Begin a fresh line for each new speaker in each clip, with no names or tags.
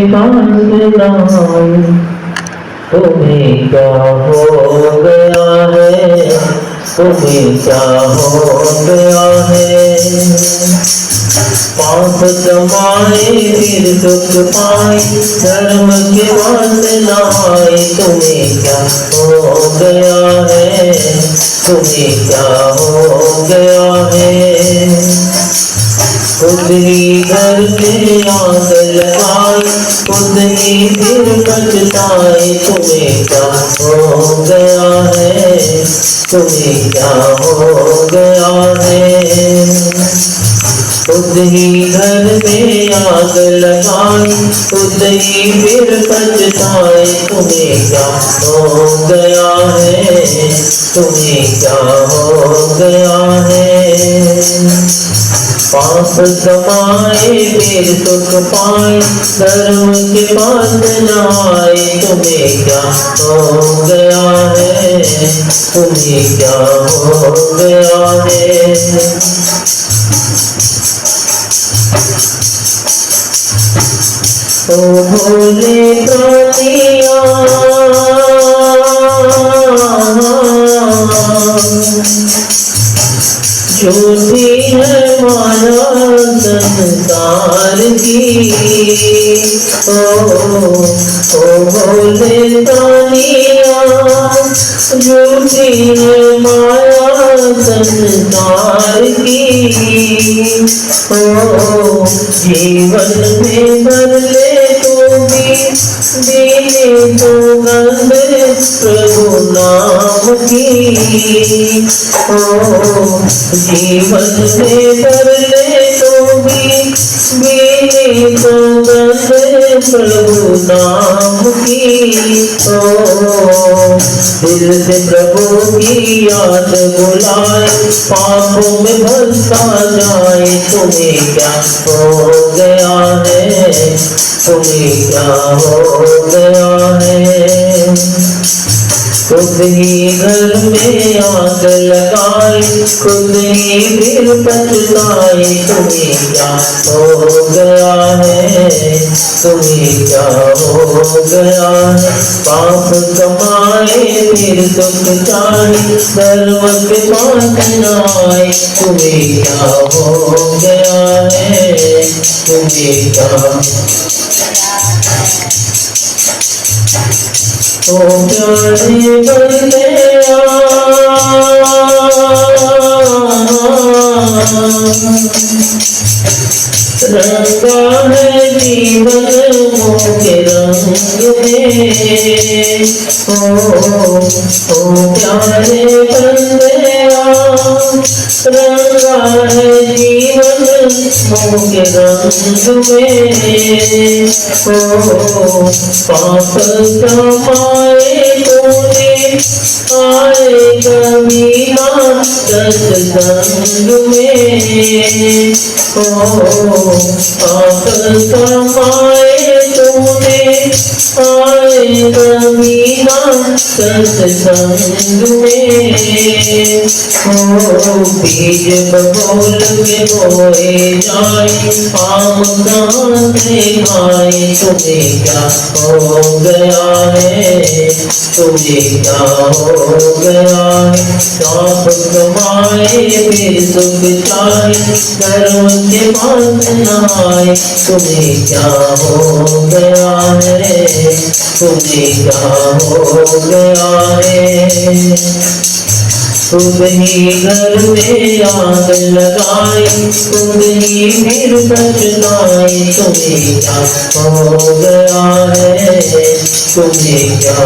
पास नाई, तुम्हें क्या हो गया है, तुम्हें क्या हो गया है। पाप कमाए फिर दुख पाए, धर्म के पास नहाए, तुम्हें क्या हो गया है, तुम्हें क्या हो गया है। खुद ही घर में आग लगाई, खुद ही फिर पछताए, तुम्हें क्या हो गया है, तुम्हें क्या हो गया है। खुद ही घर में आग लगाई, खुद ही फिर पछताए, तुम्हें क्या हो गया है, तुम्हें क्या हो गया है। पाप कमाए फिर सुख पाए, धर्म के पास नहाए, तुम्हें क्या हो गया है, तुम्हें क्या हो गया है। ओ भोले प्राणिया, झूठी है माया संसार की। ओ भोले प्राणिया, झूठी है माया संसार की। ओ जीवन में भर ले तू भी, दीने तो गंध प्रभु नाम की। ओ जीवन में भर ले तो भी, दीने तो गंध प्रभु नाम की। ओ दिल से प्रभु की याद बुलाए, पापों में भटका जाए, तुम्हें क्या हो गया है, तुम्हें क्या हो गया है। खुद ही घर में आग लगाए, खुद ही फिर पछताए, तुम्हें क्या हो गया है, तुम्हें क्या हो गया है। पाप कमाए फिर दुख चाहे, धर्म के पास नहाए, तुम्हें क्या हो गया है, तुम्हें क्या। ओ प्यारे बंदेया, रंगा है जीवन मोह के रंग में। ओ प्यारे बंदेया, रंगा है जीवन मोह के रंग में। ओ पाप कमाए तूने, आए कमीना सत्संग में। ओ पाप कमाए तूने, आए कमीना सत्संग में। ओ बीज बबूल के बोए जाए, आम कहाँ से खाए, तुम्हें क्या हो गया है, तुम्हें क्या हो गया है। पाप कमाए फिर सुख चाहे, धर्म के पास नहाए, तुम्हें क्या हो गया है, तुम्हें क्या हो गया है। खुद ही घर में आग लगाए, खुद ही फिर पछताए, तुम्हें क्या हो गया है, तुम्हें क्या।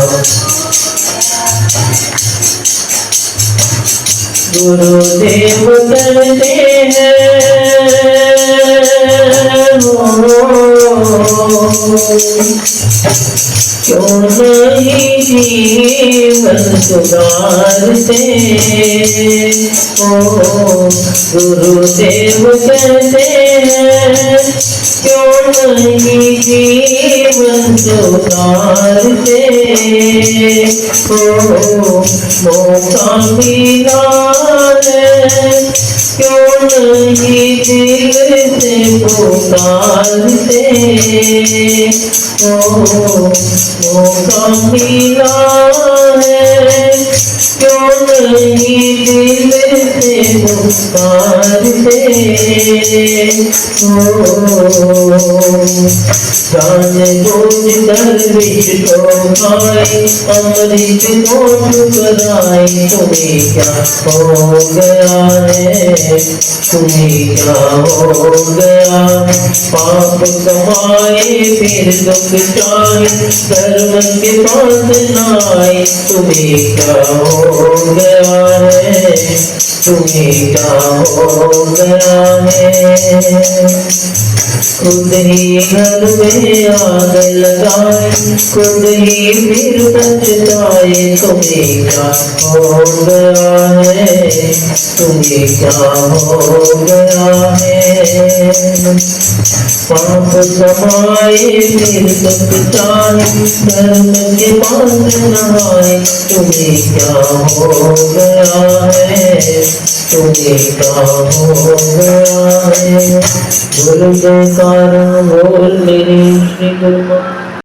गुरुदेव कहते हैं क्यों नहीं जीवन सुधारते। ओ गुरुदेव कहते हैं क्यों नहीं जीवन सुधारते। ओ मौका मिला है क्यों नहीं दिल से पुकारते मौका मिला है क्यों नहीं दिल से पुकारते जाने बोझ दरविश को खाए अमृत को ठुकराए तुम्हें क्या हो गया है तुम्हें क्या हो गया पाप कमाए फिर दुख चाहे धर्म के पास नाए तुम्हें क्या हो गया है तुम्हें क्या हो गया है खुद ही घर में आग लगाए खुद ही फिर पछताए तुम्हें क्या हो गया है तुम्हें क्या हो गया है पाप कमाए फिर दुख चाहे धर्म के पास नहाए तुम्हें क्या हो गया है तुम्हें क्या हो गया है बोल जयकारा बोल मेरी श्री गुरु